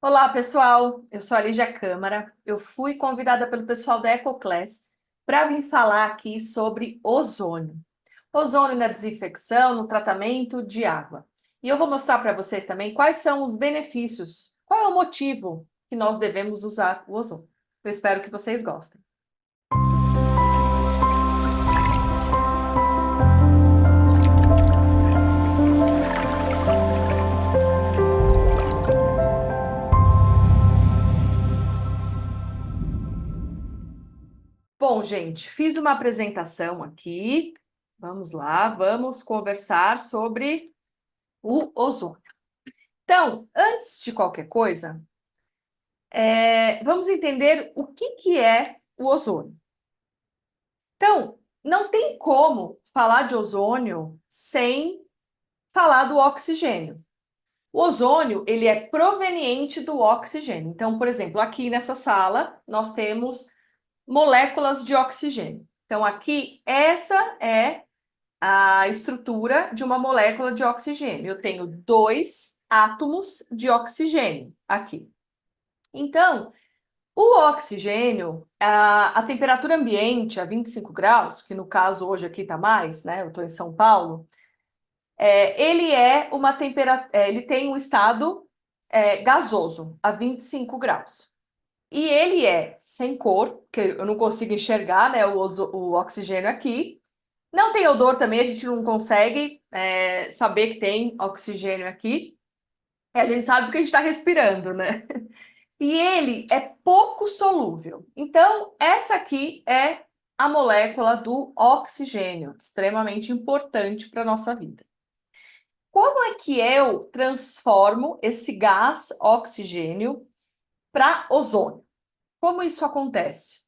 Olá, pessoal. Eu sou a Lígia Câmara. Eu fui convidada pelo pessoal da EcoClass para vir falar aqui sobre ozônio. Ozônio na desinfecção, no tratamento de água. E eu vou mostrar para vocês também quais são os benefícios, qual é o motivo que nós devemos usar o ozônio. Eu espero que vocês gostem. Bom, gente, fiz uma apresentação aqui. Vamos lá, vamos conversar sobre o ozônio. Então, antes de qualquer coisa, vamos entender o que é o ozônio. Então, não tem como falar de ozônio sem falar do oxigênio. O ozônio, ele é proveniente do oxigênio. Então, por exemplo, aqui nessa sala, nós temos moléculas de oxigênio. Então, aqui, essa é a estrutura de uma molécula de oxigênio. Eu tenho dois átomos de oxigênio aqui. Então, o oxigênio, a temperatura ambiente a 25 graus, que no caso hoje aqui está mais, né? Eu estou em São Paulo, ele é uma temperatura, ele tem um estado gasoso a 25 graus. E ele é sem cor, que eu não consigo enxergar, né? O oxigênio aqui. Não tem odor também, a gente não consegue saber que tem oxigênio aqui. A gente sabe que a gente está respirando, né? E ele é pouco solúvel. Então, essa aqui é a molécula do oxigênio, extremamente importante para a nossa vida. Como é que eu transformo esse gás oxigênio para ozônio? Como isso acontece?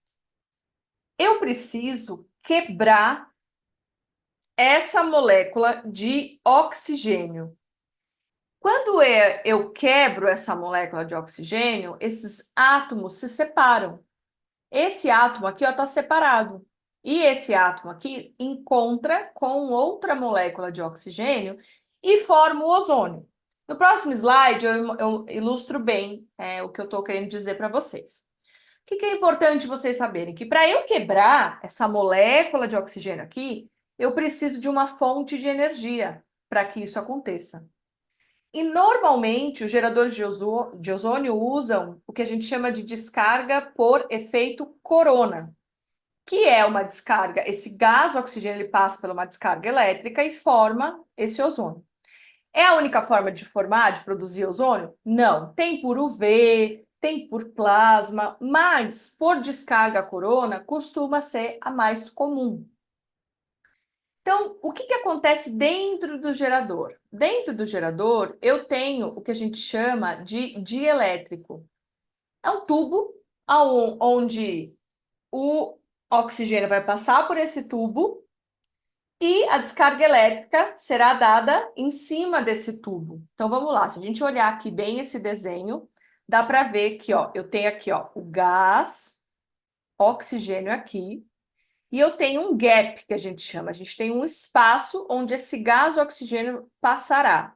Eu preciso quebrar essa molécula de oxigênio. Quando eu quebro essa molécula de oxigênio, esses átomos se separam. Esse átomo aqui está separado. E esse átomo aqui encontra com outra molécula de oxigênio e forma o ozônio. No próximo slide, eu ilustro bem o que eu estou querendo dizer para vocês. O que é importante vocês saberem? Que para eu quebrar essa molécula de oxigênio aqui, eu preciso de uma fonte de energia para que isso aconteça. E normalmente os geradores de ozônio usam o que a gente chama de descarga por efeito corona, que é uma descarga, esse gás oxigênio ele passa por uma descarga elétrica e forma esse ozônio. É a única forma de formar, de produzir ozônio? Não. Tem por UV, tem por plasma, mas por descarga corona costuma ser a mais comum. Então, o que acontece dentro do gerador? Dentro do gerador, eu tenho o que a gente chama de dielétrico. É um tubo onde o oxigênio vai passar por esse tubo e a descarga elétrica será dada em cima desse tubo. Então, vamos lá. Se a gente olhar aqui bem esse desenho, dá para ver que eu tenho aqui o gás, oxigênio aqui, e eu tenho um gap, que a gente chama. A gente tem um espaço onde esse gás oxigênio passará.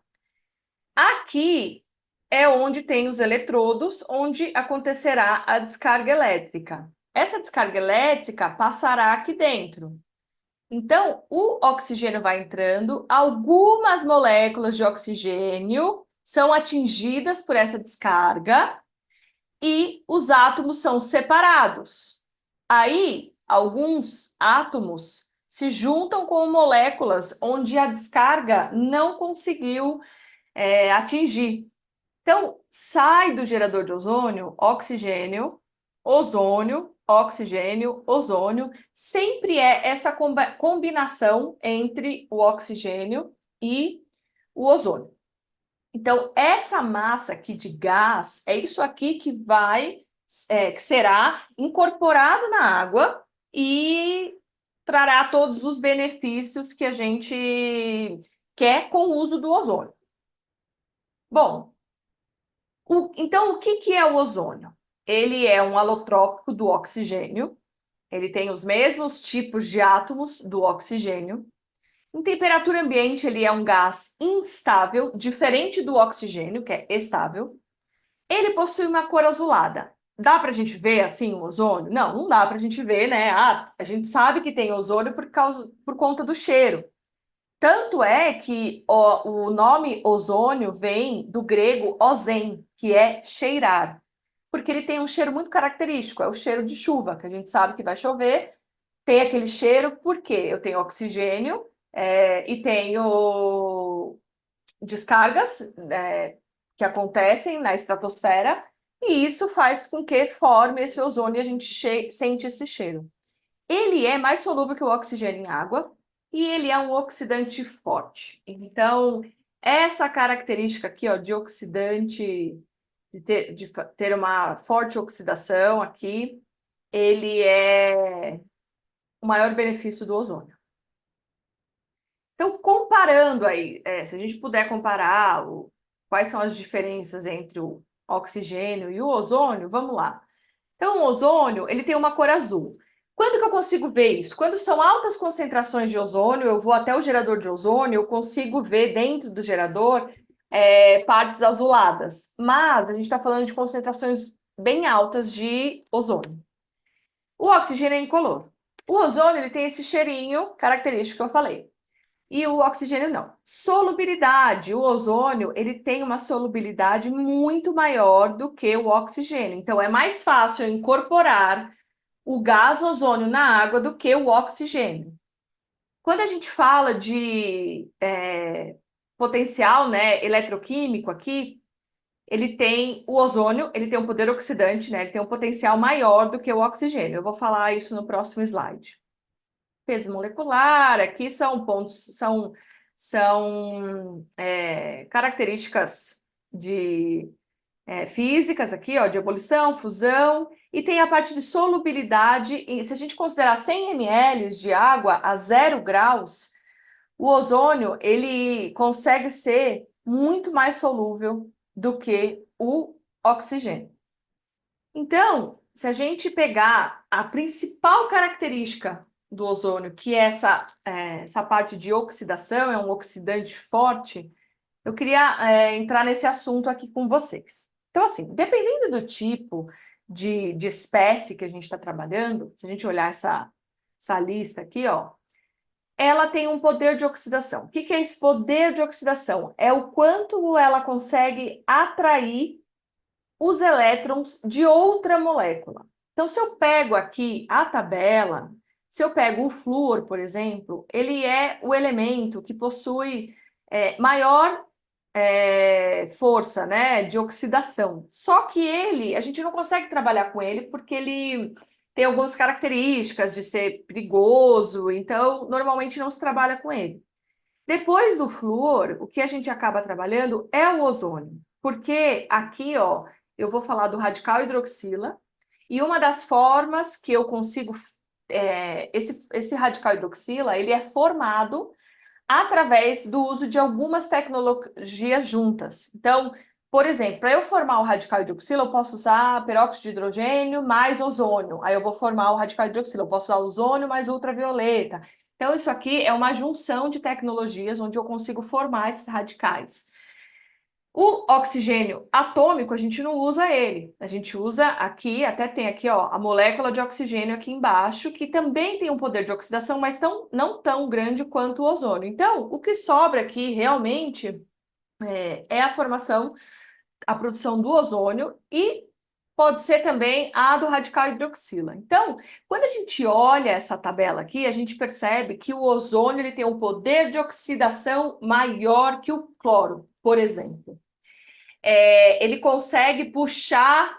Aqui é onde tem os eletrodos, onde acontecerá a descarga elétrica. Essa descarga elétrica passará aqui dentro. Então, o oxigênio vai entrando, algumas moléculas de oxigênio são atingidas por essa descarga e os átomos são separados. Aí, alguns átomos se juntam com moléculas onde a descarga não conseguiu atingir. Então, sai do gerador de ozônio, oxigênio, ozônio, oxigênio, ozônio. Sempre é essa combinação entre o oxigênio e o ozônio. Então, essa massa aqui de gás é isso aqui que será incorporado na água e trará todos os benefícios que a gente quer com o uso do ozônio. Bom, então o que é o ozônio? Ele é um alotrópico do oxigênio, ele tem os mesmos tipos de átomos do oxigênio. Em temperatura ambiente, ele é um gás instável, diferente do oxigênio, que é estável. Ele possui uma cor azulada. Dá para a gente ver assim o ozônio? Não, não dá para a gente ver, né? Ah, a gente sabe que tem ozônio por conta do cheiro. Tanto é que o nome ozônio vem do grego ozen, que é cheirar, porque ele tem um cheiro muito característico, é o cheiro de chuva, que a gente sabe que vai chover, tem aquele cheiro porque eu tenho oxigênio e tenho descargas que acontecem na estratosfera, e isso faz com que forme esse ozônio e a gente sente esse cheiro. Ele é mais solúvel que o oxigênio em água e ele é um oxidante forte. Então, essa característica aqui, ó, de oxidante, de ter uma forte oxidação aqui, ele é o maior benefício do ozônio. Então, comparando aí, se a gente puder comparar quais são as diferenças entre o oxigênio e o ozônio, vamos lá. Então, o ozônio, ele tem uma cor azul. Quando que eu consigo ver isso? Quando são altas concentrações de ozônio, eu vou até o gerador de ozônio, eu consigo ver dentro do gerador partes azuladas. Mas a gente está falando de concentrações bem altas de ozônio. O oxigênio é incolor. O ozônio, ele tem esse cheirinho característico que eu falei. E o oxigênio não. Solubilidade. O ozônio, ele tem uma solubilidade muito maior do que o oxigênio. Então, é mais fácil eu incorporar o gás ozônio na água do que o oxigênio. Quando a gente fala de potencial, né, eletroquímico aqui, ele tem o ozônio, ele tem um poder oxidante, né, ele tem um potencial maior do que o oxigênio. Eu vou falar isso no próximo slide. Peso molecular, aqui são pontos, são características de físicas aqui, ó, de ebulição, fusão, e tem a parte de solubilidade. E se a gente considerar 100 ml de água a 0 graus, o ozônio ele consegue ser muito mais solúvel do que o oxigênio. Então, se a gente pegar a principal característica do ozônio, que é essa parte de oxidação, é um oxidante forte, eu queria entrar nesse assunto aqui com vocês. Então, assim, dependendo do tipo de espécie que a gente está trabalhando, se a gente olhar essa lista aqui, ó, ela tem um poder de oxidação. O que que é esse poder de oxidação? É o quanto ela consegue atrair os elétrons de outra molécula. Então, se eu pego aqui a tabela, se eu pego o flúor, por exemplo, ele é o elemento que possui maior força, né, de oxidação. Só que a gente não consegue trabalhar com ele porque ele tem algumas características de ser perigoso, então normalmente não se trabalha com ele. Depois do flúor, o que a gente acaba trabalhando é o ozônio, porque aqui, ó, eu vou falar do radical hidroxila, e uma das formas que eu consigo, esse radical hidroxila, ele é formado através do uso de algumas tecnologias juntas. Então, por exemplo, para eu formar o radical hidroxila, eu posso usar peróxido de hidrogênio mais ozônio. Aí eu vou formar o radical hidroxila, eu posso usar ozônio mais ultravioleta. Então, isso aqui é uma junção de tecnologias onde eu consigo formar esses radicais. O oxigênio atômico, a gente não usa ele. A gente usa aqui, até tem aqui, ó, a molécula de oxigênio aqui embaixo, que também tem um poder de oxidação, mas não tão grande quanto o ozônio. Então, o que sobra aqui realmente é a formação, a produção do ozônio e pode ser também a do radical hidroxila. Então, quando a gente olha essa tabela aqui, a gente percebe que o ozônio ele tem um poder de oxidação maior que o cloro, por exemplo. Ele consegue puxar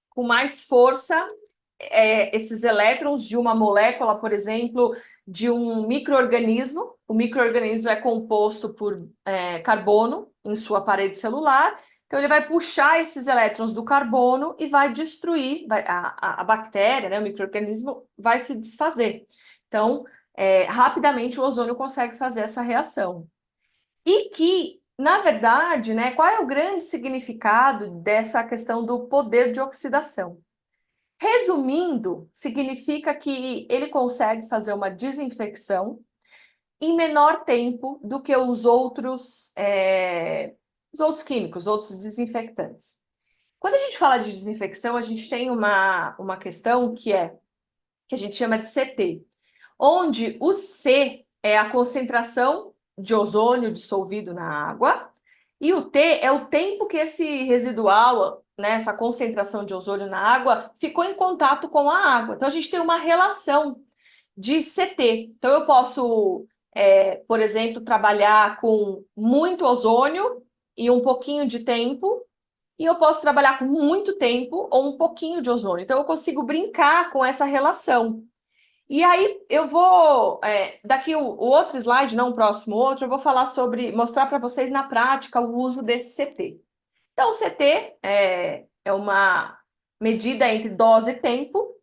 com mais força esses elétrons de uma molécula, por exemplo, de um microorganismo. O microorganismo é composto por carbono em sua parede celular. Então, ele vai puxar esses elétrons do carbono e vai destruir, a bactéria, né, o microorganismo, vai se desfazer. Então, rapidamente o ozônio consegue fazer essa reação. E que, na verdade, né, qual é o grande significado dessa questão do poder de oxidação? Resumindo, significa que ele consegue fazer uma desinfecção em menor tempo do que os outros químicos, outros desinfectantes. Quando a gente fala de desinfecção, a gente tem uma questão que a gente chama de CT, onde o C é a concentração de ozônio dissolvido na água, e o T é o tempo que esse residual, né, essa concentração de ozônio na água, ficou em contato com a água. Então, a gente tem uma relação de CT. Então, eu posso, por exemplo, trabalhar com muito ozônio e um pouquinho de tempo, e eu posso trabalhar com muito tempo ou um pouquinho de ozônio. Então, eu consigo brincar com essa relação. E aí, eu vou, daqui o outro slide, não o próximo outro, eu vou falar sobre, mostrar para vocês na prática o uso desse CT. Então, o CT é uma medida entre dose e tempo.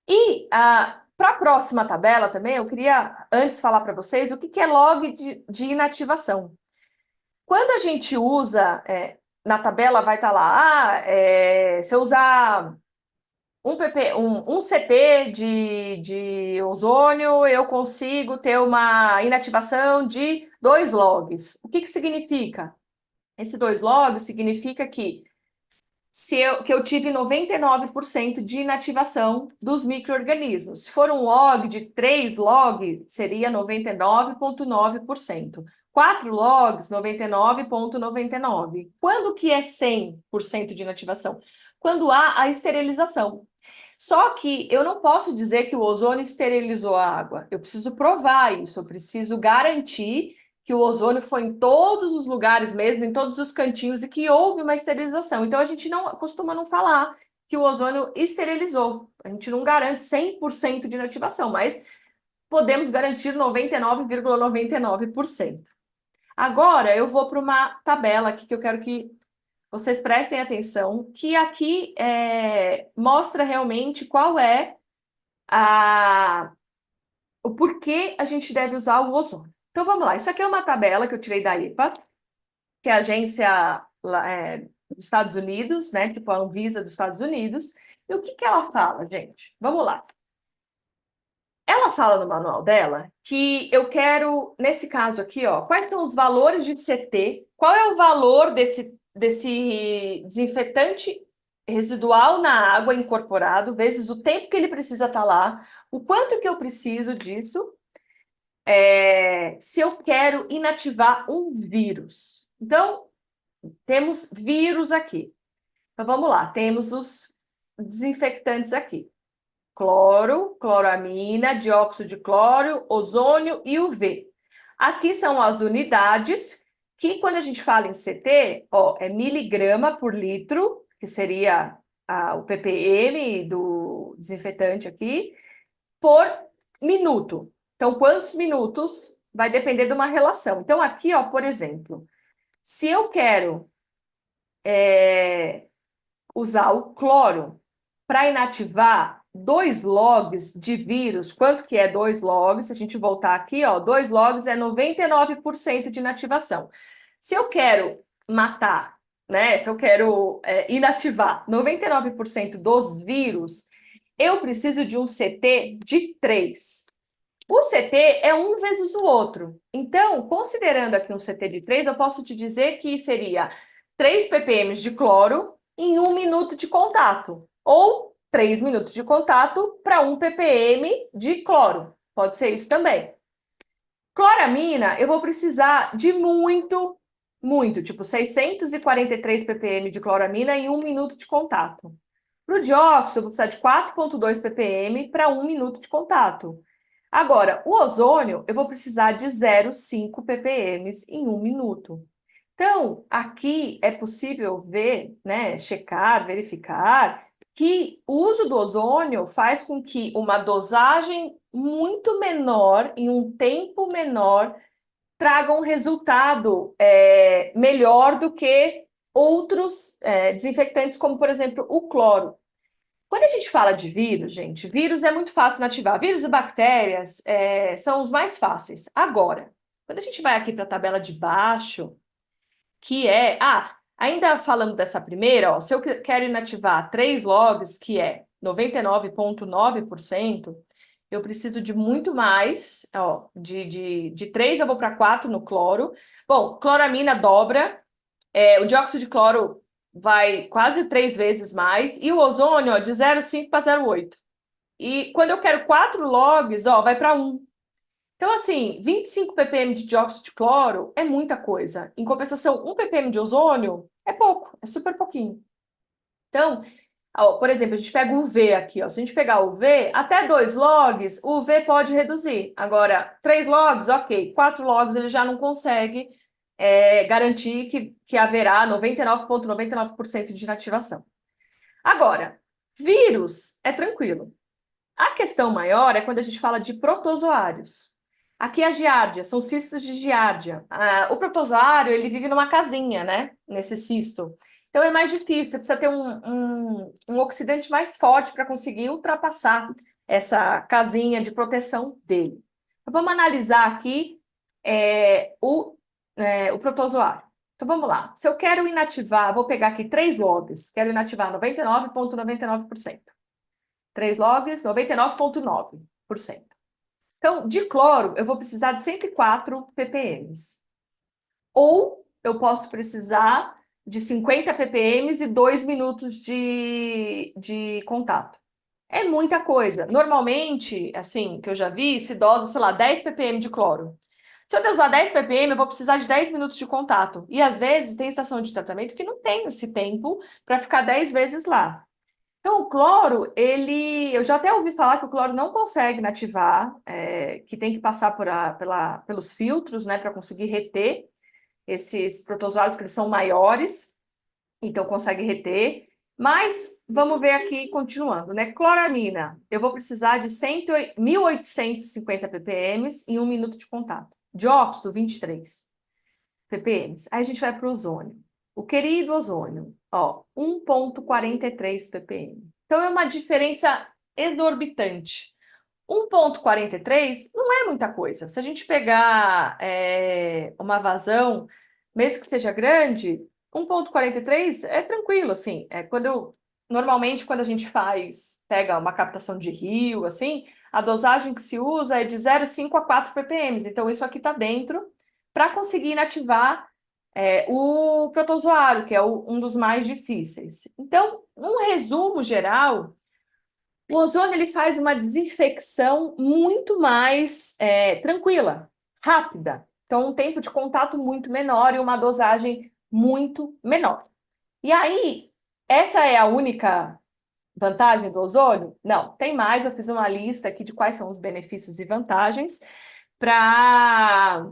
E para a próxima tabela também, eu queria antes falar para vocês o que é log de inativação. Quando a gente usa, na tabela vai estar lá, se eu usar um CP de ozônio, eu consigo ter uma inativação de 2 logs. O que significa? Esse 2 logs significa que que eu tive 99% de inativação dos micro-organismos. Se for um log de 3 log, seria 99,9%. 4 logs, 99,99%. Quando que é 100% de inativação? Quando há a esterilização. Só que eu não posso dizer que o ozônio esterilizou a água. Eu preciso provar isso, eu preciso garantir que o ozônio foi em todos os lugares mesmo, em todos os cantinhos, e que houve uma esterilização. Então, a gente não costuma não falar que o ozônio esterilizou. A gente não garante 100% de inativação, mas podemos garantir 99,99%. Agora, eu vou para uma tabela aqui que eu quero que vocês prestem atenção, que aqui mostra realmente qual é o porquê a gente deve usar o ozônio. Então, vamos lá. Isso aqui é uma tabela que eu tirei da IPA, que é a agência dos Estados Unidos, né? Tipo a Anvisa dos Estados Unidos. E o que ela fala, gente? Vamos lá. Ela fala no manual dela que eu quero, nesse caso aqui, ó, quais são os valores de CT, qual é o valor desse desinfetante residual na água incorporado, vezes o tempo que ele precisa estar lá, o quanto que eu preciso disso, se eu quero inativar um vírus. Então, temos vírus aqui. Então, vamos lá, temos os desinfectantes aqui. Cloro, cloramina, dióxido de cloro, ozônio e UV. Aqui são as unidades que, quando a gente fala em CT, ó, é miligrama por litro, que seria o ppm do desinfetante aqui, por minuto. Então, quantos minutos vai depender de uma relação. Então, aqui, ó, por exemplo, se eu quero usar o cloro para inativar 2 logs de vírus, quanto que é 2 logs? Se a gente voltar aqui, ó, 2 logs é 99% de inativação. Se eu quero matar, né? Se eu quero inativar 99% dos vírus, eu preciso de um CT de 3. O CT é um vezes o outro. Então, considerando aqui um CT de 3, eu posso te dizer que seria 3 ppm de cloro em 1 minuto de contato, ou 3 minutos de contato para 1 ppm de cloro. Pode ser isso também. Cloramina, eu vou precisar de muito, tipo 643 ppm de cloramina em 1 minuto de contato. Para o dióxido, eu vou precisar de 4,2 ppm para 1 minuto de contato. Agora, o ozônio, eu vou precisar de 0,5 ppm em 1 minuto. Então, aqui é possível ver, né, checar, verificar, que o uso do ozônio faz com que uma dosagem muito menor, em um tempo menor, traga um resultado melhor do que outros desinfectantes, como, por exemplo, o cloro. Quando a gente fala de vírus, gente, vírus é muito fácil inativar. Vírus e bactérias são os mais fáceis. Agora, quando a gente vai aqui para a tabela de baixo, que é... ainda falando dessa primeira, ó, se eu quero inativar 3 logs, que é 99,9%, eu preciso de muito mais, ó, de 3 eu vou para 4 no cloro. Bom, cloramina dobra, o dióxido de cloro vai quase 3 vezes mais, e o ozônio, ó, de 0,5 para 0,8. E quando eu quero 4 logs, ó, vai para 1. Então, assim, 25 ppm de dióxido de cloro é muita coisa. Em compensação, 1 ppm de ozônio é pouco, é super pouquinho. Então, ó, por exemplo, a gente pega o V aqui, ó. Se a gente pegar o V, até 2 logs, o V pode reduzir. Agora, 3 logs, ok. 4 logs ele já não consegue garantir que haverá 99,99% de inativação. Agora, vírus é tranquilo. A questão maior é quando a gente fala de protozoários. Aqui é a giardia, são cistos de giardia. O protozoário, ele vive numa casinha, né? Nesse cisto. Então é mais difícil, você precisa ter um oxidante mais forte para conseguir ultrapassar essa casinha de proteção dele. Então, vamos analisar aqui o protozoário. Então vamos lá. Se eu quero inativar, vou pegar aqui 3 logs, quero inativar 99,99%. 3 logs, 99,9%. Então, de cloro, eu vou precisar de 104 ppm. Ou eu posso precisar de 50 ppm e 2 minutos de contato. É muita coisa. Normalmente, assim, que eu já vi, se dosa, sei lá, 10 ppm de cloro. Se eu usar 10 ppm, eu vou precisar de 10 minutos de contato. E às vezes tem estação de tratamento que não tem esse tempo para ficar 10 vezes lá. Então, o cloro, eu já até ouvi falar que o cloro não consegue inativar, que tem que passar pelos filtros, né, para conseguir reter esses protozoários, porque eles são maiores, então consegue reter. Mas vamos ver aqui, continuando, né? Cloramina, eu vou precisar de 1.850 ppm em 1 minuto de contato. Dióxido, 23 ppm. Aí a gente vai para o ozônio. O querido ozônio, ó, 1,43 ppm. Então é uma diferença exorbitante. 1,43 não é muita coisa. Se a gente pegar uma vazão, mesmo que seja grande, 1,43 é tranquilo, assim. Normalmente, quando a gente pega uma captação de rio, assim, a dosagem que se usa é de 0,5 a 4 ppm. Então, isso aqui está dentro para conseguir inativar o protozoário, que é um dos mais difíceis. Então, um resumo geral, o ozônio ele faz uma desinfecção muito mais tranquila, rápida. Então, um tempo de contato muito menor e uma dosagem muito menor. E aí, essa é a única vantagem do ozônio? Não, tem mais. Eu fiz uma lista aqui de quais são os benefícios e vantagens para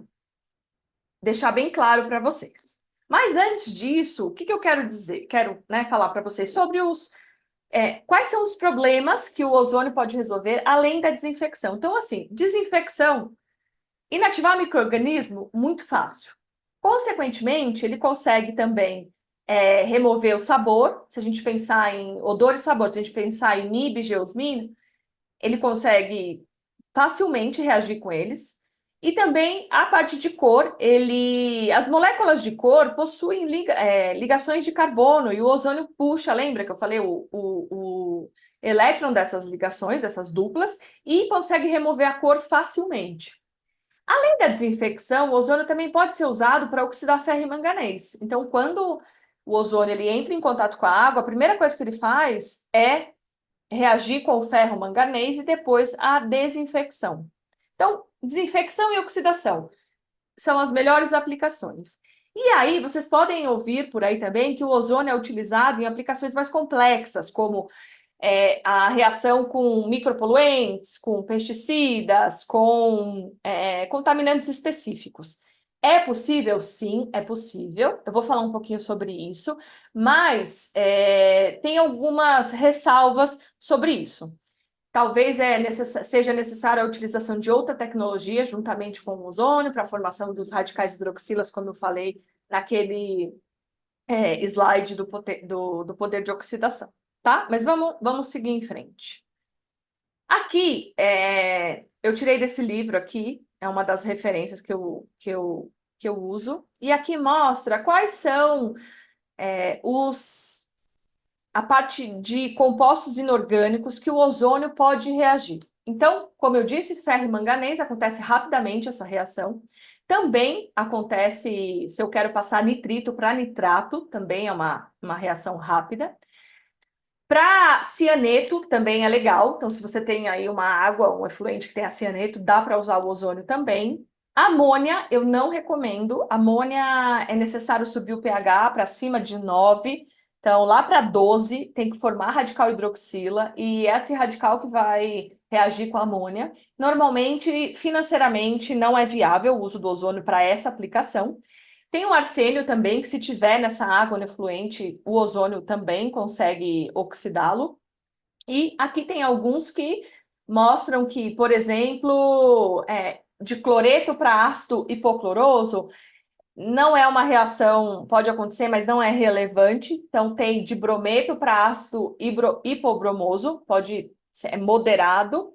deixar bem claro para vocês. Mas antes disso, o que eu quero dizer? Quero, né, falar para vocês sobre quais são os problemas que o ozônio pode resolver além da desinfecção. Então, assim, desinfecção, inativar micro-organismo, muito fácil. Consequentemente, ele consegue também remover o sabor. Se a gente pensar em odor e sabor, se a gente pensar em nib, geosmina, ele consegue facilmente reagir com eles. E também a parte de cor, as moléculas de cor possuem ligações de carbono e o ozônio puxa, lembra que eu falei o elétron dessas ligações, dessas duplas, e consegue remover a cor facilmente. Além da desinfecção, o ozônio também pode ser usado para oxidar ferro e manganês. Então, quando o ozônio ele entra em contato com a água, a primeira coisa que ele faz é reagir com o ferro manganês e depois a desinfecção. Então, desinfecção e oxidação são as melhores aplicações. E aí, vocês podem ouvir por aí também que o ozônio é utilizado em aplicações mais complexas, como a reação com micropoluentes, com pesticidas, com contaminantes específicos. É possível? Sim, é possível. Eu vou falar um pouquinho sobre isso, mas tem algumas ressalvas sobre isso. Talvez seja necessária a utilização de outra tecnologia juntamente com o ozônio para a formação dos radicais hidroxilas, como eu falei naquele slide do poder de oxidação, tá? Mas vamos seguir em frente. Aqui, eu tirei desse livro aqui, é uma das referências que eu uso, e aqui mostra quais são a parte de compostos inorgânicos que o ozônio pode reagir. Então, como eu disse, ferro e manganês, acontece rapidamente essa reação. Também acontece se eu quero passar nitrito para nitrato, também é uma reação rápida. Para cianeto também é legal. Então, se você tem aí uma água, um efluente que tem a cianeto, dá para usar o ozônio também. Amônia, eu não recomendo. Amônia é necessário subir o pH para cima de 9. Então, lá para 12, tem que formar radical hidroxila, e é esse radical que vai reagir com a amônia. Normalmente, financeiramente, não é viável o uso do ozônio para essa aplicação. Tem o arsênio também, que se tiver nessa água no efluente, o ozônio também consegue oxidá-lo. E aqui tem alguns que mostram que, por exemplo, de cloreto para ácido hipocloroso, não é uma reação, pode acontecer, mas não é relevante. Então, tem de brometo para ácido hipobromoso, pode ser moderado.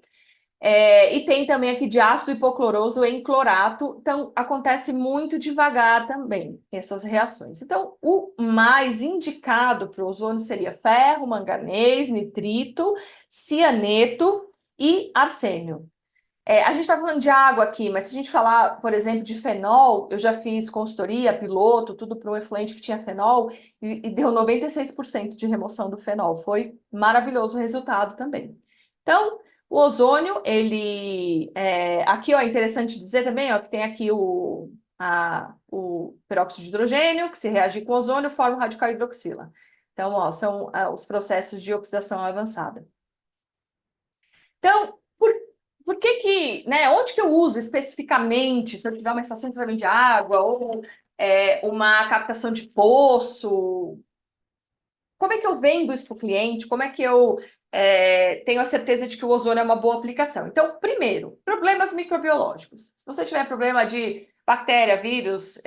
E tem também aqui de ácido hipocloroso em clorato, então acontece muito devagar também essas reações. Então, o mais indicado para o ozônio seria ferro, manganês, nitrito, cianeto e arsênio. A gente está falando de água aqui, mas se a gente falar, por exemplo, de fenol, eu já fiz consultoria, piloto, tudo para um efluente que tinha fenol e deu 96% de remoção do fenol. Foi maravilhoso o resultado também. Então, o ozônio, aqui, ó, é interessante dizer também, ó, que tem aqui o peróxido de hidrogênio, que se reagir com ozônio, forma o radical hidroxila. Então, ó, são os processos de oxidação avançada. Então, por que, né, onde que eu uso especificamente, se eu tiver uma estação de tratamento de água ou uma captação de poço, como é que eu vendo isso para o cliente? Como é que eu tenho a certeza de que o ozônio é uma boa aplicação? Então, primeiro, problemas microbiológicos. Se você tiver problema de bactéria, vírus,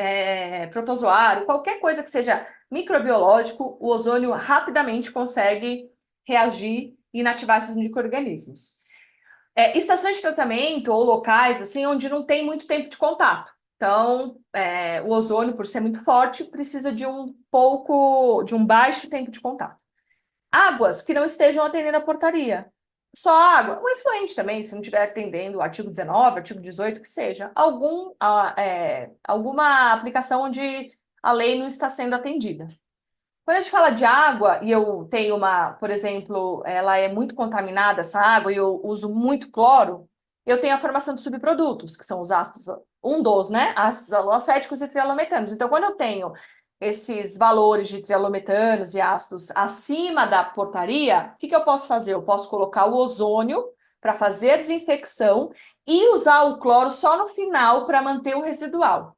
protozoário, qualquer coisa que seja microbiológico, o ozônio rapidamente consegue reagir e inativar esses micro-organismos. Estações de tratamento ou locais assim onde não tem muito tempo de contato. Então, o ozônio, por ser muito forte, precisa de um baixo tempo de contato. Águas que não estejam atendendo a portaria. Só água, um efluente também, se não estiver atendendo o artigo 19, artigo 18, que seja. Alguma aplicação onde a lei não está sendo atendida. Quando a gente fala de água, e eu tenho por exemplo, ela é muito contaminada, essa água, e eu uso muito cloro, eu tenho a formação de subprodutos, que são os ácidos, né? Ácidos aloacéticos e trialometanos. Então, quando eu tenho esses valores de trialometanos e ácidos acima da portaria, o que eu posso fazer? Eu posso colocar o ozônio para fazer a desinfecção e usar o cloro só no final para manter o residual.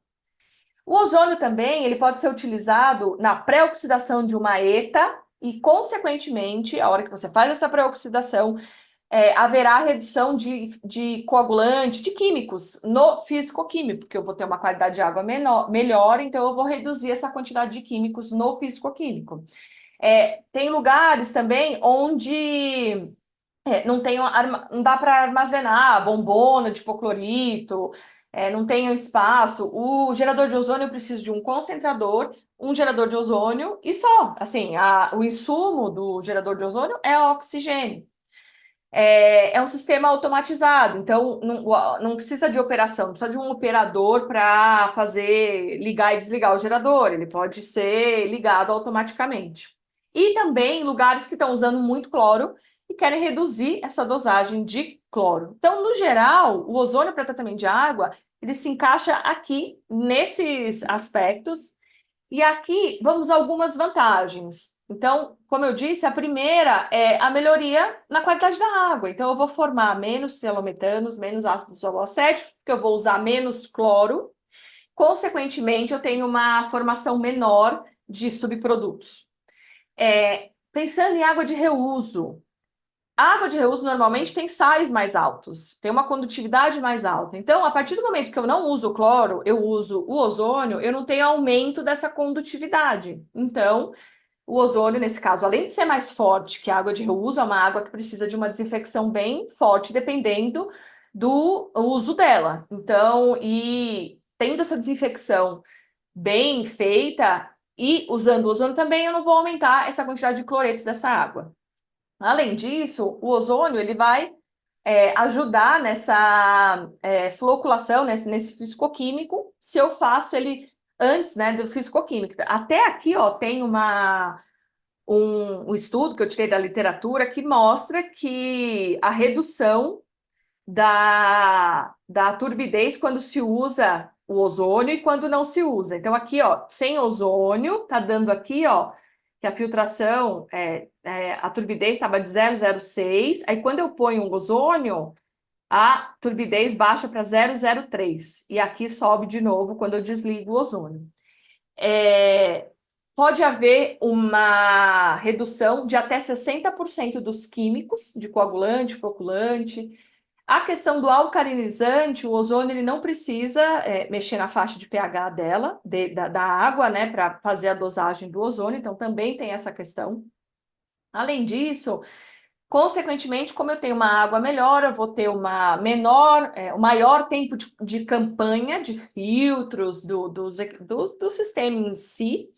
O ozônio também ele pode ser utilizado na pré-oxidação de uma ETA e, consequentemente, a hora que você faz essa pré-oxidação, haverá redução de coagulante, de químicos no físico-químico, porque eu vou ter uma qualidade de água melhor, então eu vou reduzir essa quantidade de químicos no físico-químico. Tem lugares também onde não dá para armazenar bombona de hipoclorito, não tem espaço. O gerador de ozônio eu preciso de um concentrador, um gerador de ozônio e só. Assim, o insumo do gerador de ozônio é o oxigênio. É um sistema automatizado, então não precisa de operação, não precisa de um operador para fazer ligar e desligar o gerador, ele pode ser ligado automaticamente. E também lugares que estão usando muito cloro e querem reduzir essa dosagem de cloro. Então, no geral, o ozônio para tratamento de água, ele se encaixa aqui nesses aspectos e aqui vamos a algumas vantagens. Então, como eu disse, a primeira é a melhoria na qualidade da água. Então, eu vou formar menos telometanos, menos ácidos holocéticos, porque eu vou usar menos cloro. Consequentemente, eu tenho uma formação menor de subprodutos. Pensando em água de reuso, a água de reuso normalmente tem sais mais altos, tem uma condutividade mais alta. Então, a partir do momento que eu não uso o cloro, eu uso o ozônio, eu não tenho aumento dessa condutividade. Então, o ozônio, nesse caso, além de ser mais forte que a água de reuso, é uma água que precisa de uma desinfecção bem forte, dependendo do uso dela. Então, e tendo essa desinfecção bem feita e usando o ozônio também, eu não vou aumentar essa quantidade de cloretos dessa água. Além disso, o ozônio ele vai ajudar nessa floculação, nesse fisicoquímico, se eu faço ele antes, né, do fisicoquímico. Até aqui, ó, tem um estudo que eu tirei da literatura que mostra que a redução da turbidez quando se usa o ozônio e quando não se usa. Então, aqui, ó, sem ozônio, tá dando aqui, ó, que a filtração, a turbidez estava de 0,06, aí quando eu ponho um ozônio, a turbidez baixa para 0,03, e aqui sobe de novo quando eu desligo o ozônio. Pode haver uma redução de até 60% dos químicos, de coagulante, floculante. A questão do alcalinizante, o ozônio ele não precisa mexer na faixa de pH dela, da água, né, para fazer a dosagem do ozônio, então também tem essa questão. Além disso, consequentemente, como eu tenho uma água melhor, eu vou ter uma um maior tempo de campanha de filtros do sistema em si,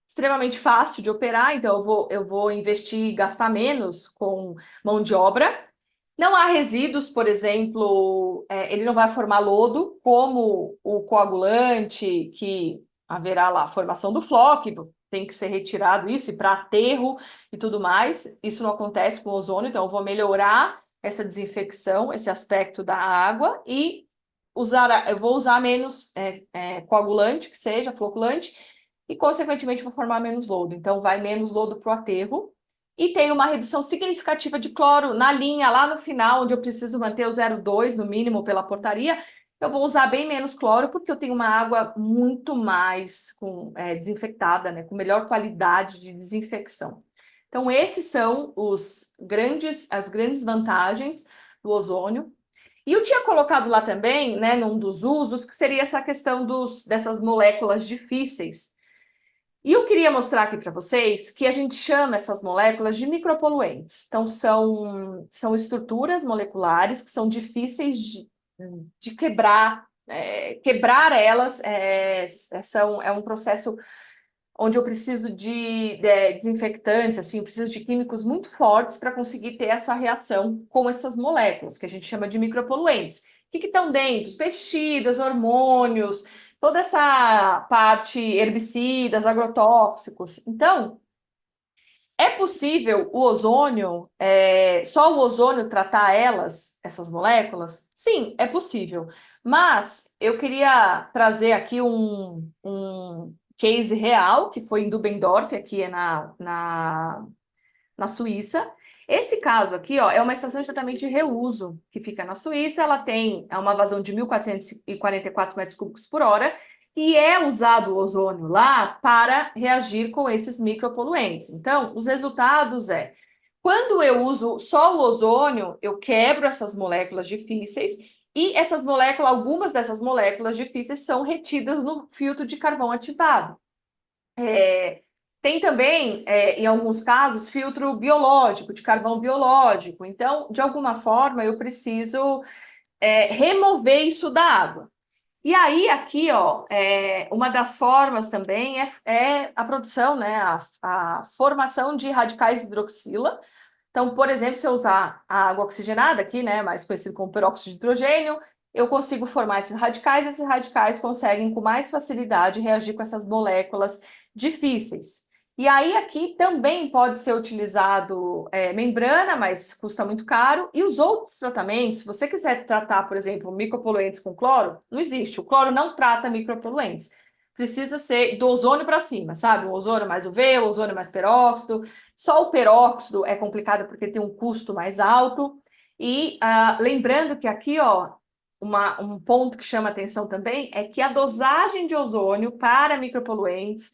extremamente fácil de operar, então eu vou investir e gastar menos com mão de obra. Não há resíduos, por exemplo, ele não vai formar lodo, como o coagulante, que haverá lá a formação do flóquido, tem que ser retirado isso, e para aterro e tudo mais. Isso não acontece com o ozônio, então eu vou melhorar essa desinfecção, esse aspecto da água, e eu vou usar menos coagulante, que seja floculante, e, consequentemente, vou formar menos lodo. Então, vai menos lodo para o aterro. E tem uma redução significativa de cloro na linha, lá no final, onde eu preciso manter o 0,2 no mínimo pela portaria. Eu vou usar bem menos cloro, porque eu tenho uma água muito mais desinfectada, né, com melhor qualidade de desinfecção. Então, esses são as grandes vantagens do ozônio. E eu tinha colocado lá também, né, num dos usos, que seria essa questão dessas moléculas difíceis. E eu queria mostrar aqui para vocês que a gente chama essas moléculas de micropoluentes. Então, são estruturas moleculares que são difíceis de quebrar. Quebrar elas é um processo onde eu preciso de desinfetantes, assim, eu preciso de químicos muito fortes para conseguir ter essa reação com essas moléculas, que a gente chama de micropoluentes. O que estão dentro? Os pesticidas, hormônios, toda essa parte, herbicidas, agrotóxicos. Então, é possível o ozônio, só o ozônio tratar essas moléculas? Sim, é possível. Mas eu queria trazer aqui um case real, que foi em Dubendorf, aqui na Suíça. Esse caso aqui, ó, é uma estação de tratamento de reuso que fica na Suíça. Ela tem uma vazão de 1.444 metros cúbicos por hora e é usado o ozônio lá para reagir com esses micropoluentes. Então, os resultados quando eu uso só o ozônio, eu quebro essas moléculas difíceis e algumas dessas moléculas difíceis são retidas no filtro de carvão ativado. Tem também, em alguns casos, filtro biológico, de carvão biológico. Então, de alguma forma, eu preciso remover isso da água. E aí, aqui, ó, uma das formas também é a produção, né, a formação de radicais hidroxila. Então, por exemplo, se eu usar a água oxigenada aqui, né, mais conhecido como peróxido de hidrogênio, eu consigo formar esses radicais conseguem com mais facilidade reagir com essas moléculas difíceis. E aí aqui também pode ser utilizado membrana, mas custa muito caro. E os outros tratamentos, se você quiser tratar, por exemplo, micropoluentes com cloro, não existe. O cloro não trata micropoluentes. Precisa ser do ozônio para cima, sabe? O ozônio mais UV, o ozônio mais peróxido. Só o peróxido é complicado porque tem um custo mais alto. E lembrando que aqui, ó, um ponto que chama atenção também é que a dosagem de ozônio para micropoluentes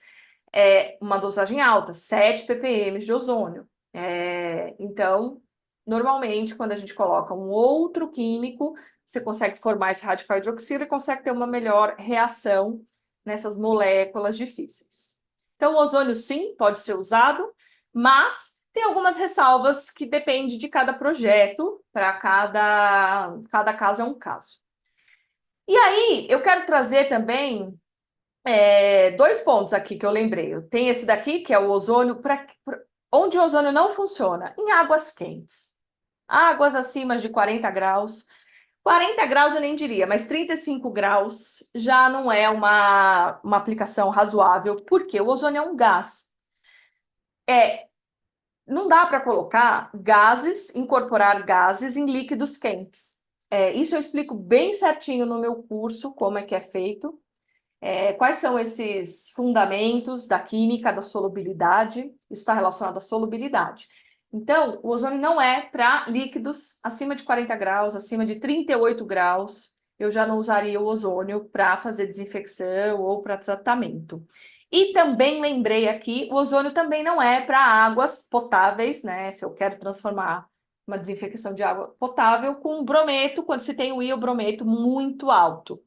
é uma dosagem alta, 7 ppm de ozônio. Então, normalmente, quando a gente coloca um outro químico, você consegue formar esse radical hidroxila e consegue ter uma melhor reação nessas moléculas difíceis. Então, o ozônio, sim, pode ser usado, mas tem algumas ressalvas que depende de cada projeto, para cada caso é um caso. E aí, eu quero trazer também dois pontos aqui que eu lembrei. Tem esse daqui, que é o ozônio, onde o ozônio não funciona, em águas quentes. Águas acima de 40 graus. 40 graus eu nem diria, mas 35 graus já não é uma aplicação razoável, porque o ozônio é um gás. Não dá para colocar gases, incorporar gases em líquidos quentes. Isso eu explico bem certinho no meu curso, como é que é feito. Quais são esses fundamentos da química da solubilidade? Isso está relacionado à solubilidade. Então, o ozônio não é para líquidos acima de 40 graus, acima de 38 graus. Eu já não usaria o ozônio para fazer desinfecção ou para tratamento. E também lembrei aqui, o ozônio também não é para águas potáveis, né? Se eu quero transformar uma desinfecção de água potável com brometo, quando se tem o iobrometo muito alto.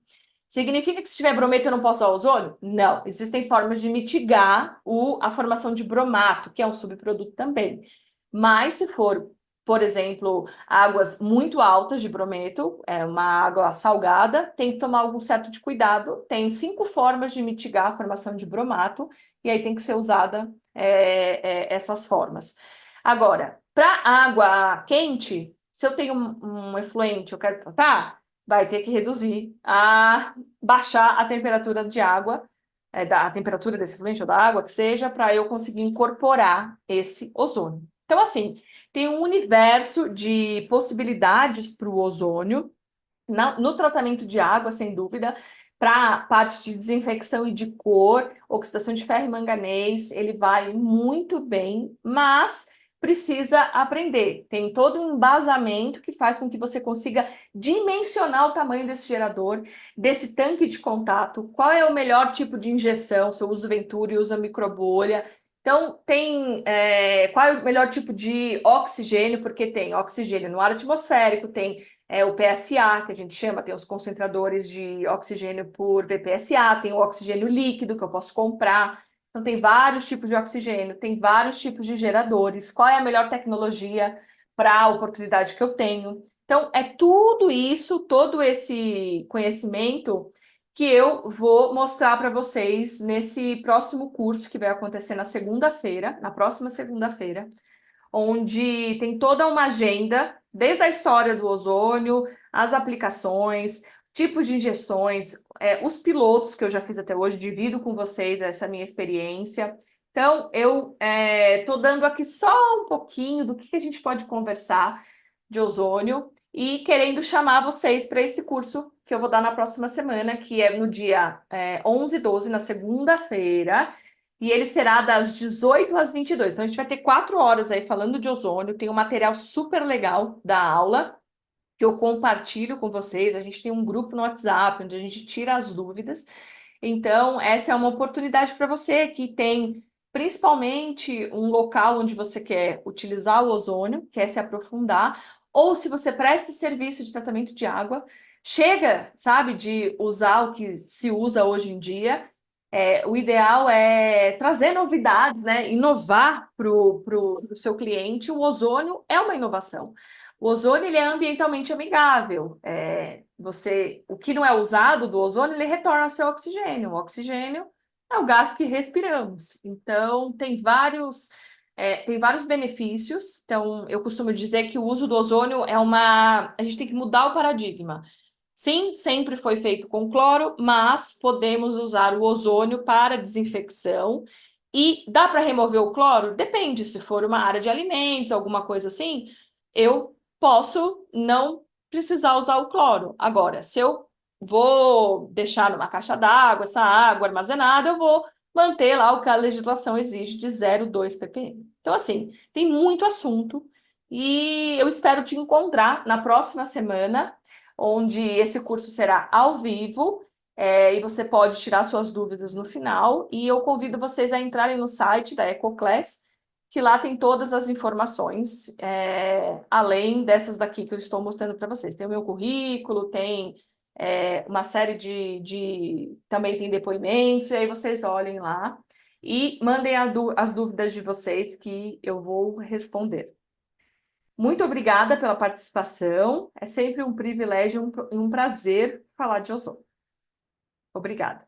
Significa que se tiver brometo eu não posso usar ozônio? Não. Existem formas de mitigar a formação de bromato, que é um subproduto também. Mas se for, por exemplo, águas muito altas de brometo, uma água salgada, tem que tomar algum certo de cuidado. Tem 5 formas de mitigar a formação de bromato, e aí tem que ser usada essas formas. Agora, para água quente, se eu tenho um efluente, eu quero tratar, vai ter que reduzir baixar a temperatura de água, a temperatura desse efluente ou da água, que seja, para eu conseguir incorporar esse ozônio. Então, assim, tem um universo de possibilidades para o ozônio no tratamento de água, sem dúvida, para a parte de desinfecção e de cor, oxidação de ferro e manganês, ele vai muito bem, mas precisa aprender. Tem todo um embasamento que faz com que você consiga dimensionar o tamanho desse gerador, desse tanque de contato, qual é o melhor tipo de injeção, se eu uso Venturi, uso microbolha. Então, qual é o melhor tipo de oxigênio, porque tem oxigênio no ar atmosférico, tem o PSA, que a gente chama, tem os concentradores de oxigênio por VPSA, tem o oxigênio líquido que eu posso comprar. Então, tem vários tipos de oxigênio, tem vários tipos de geradores. Qual é a melhor tecnologia para a oportunidade que eu tenho? Então, é tudo isso, todo esse conhecimento que eu vou mostrar para vocês nesse próximo curso que vai acontecer na segunda-feira, na próxima segunda-feira, onde tem toda uma agenda, desde a história do ozônio, as aplicações, tipos de injeções, os pilotos que eu já fiz até hoje, divido com vocês essa minha experiência. Então, eu estou dando aqui só um pouquinho do que a gente pode conversar de ozônio e querendo chamar vocês para esse curso que eu vou dar na próxima semana, que é no dia 11 e 12, na segunda-feira, e ele será das 18 às 22. Então, a gente vai ter 4 horas aí falando de ozônio. Tem um material super legal da aula que eu compartilho com vocês. A gente tem um grupo no WhatsApp onde a gente tira as dúvidas. Então, essa é uma oportunidade para você que tem principalmente um local onde você quer utilizar o ozônio, quer se aprofundar, ou se você presta serviço de tratamento de água, chega, sabe, de usar o que se usa hoje em dia. O ideal é trazer novidades, né? Inovar para o seu cliente. O ozônio é uma inovação. O ozônio ele é ambientalmente amigável. O que não é usado do ozônio, ele retorna ao seu oxigênio. O oxigênio é o gás que respiramos. Então, tem vários benefícios. Então, eu costumo dizer que o uso do ozônio a gente tem que mudar o paradigma. Sim, sempre foi feito com cloro, mas podemos usar o ozônio para desinfecção. E dá para remover o cloro? Depende, se for uma área de alimentos, alguma coisa assim, eu posso não precisar usar o cloro. Agora, se eu vou deixar numa caixa d'água, essa água armazenada, eu vou manter lá o que a legislação exige de 0,2 ppm. Então, assim, tem muito assunto e eu espero te encontrar na próxima semana, onde esse curso será ao vivo, e você pode tirar suas dúvidas no final. E eu convido vocês a entrarem no site da EcoClass, que lá tem todas as informações, além dessas daqui que eu estou mostrando para vocês. Tem o meu currículo, tem uma série também tem depoimentos, e aí vocês olhem lá e mandem as dúvidas de vocês que eu vou responder. Muito obrigada pela participação. É sempre um privilégio e um prazer falar de ozônio. Obrigada.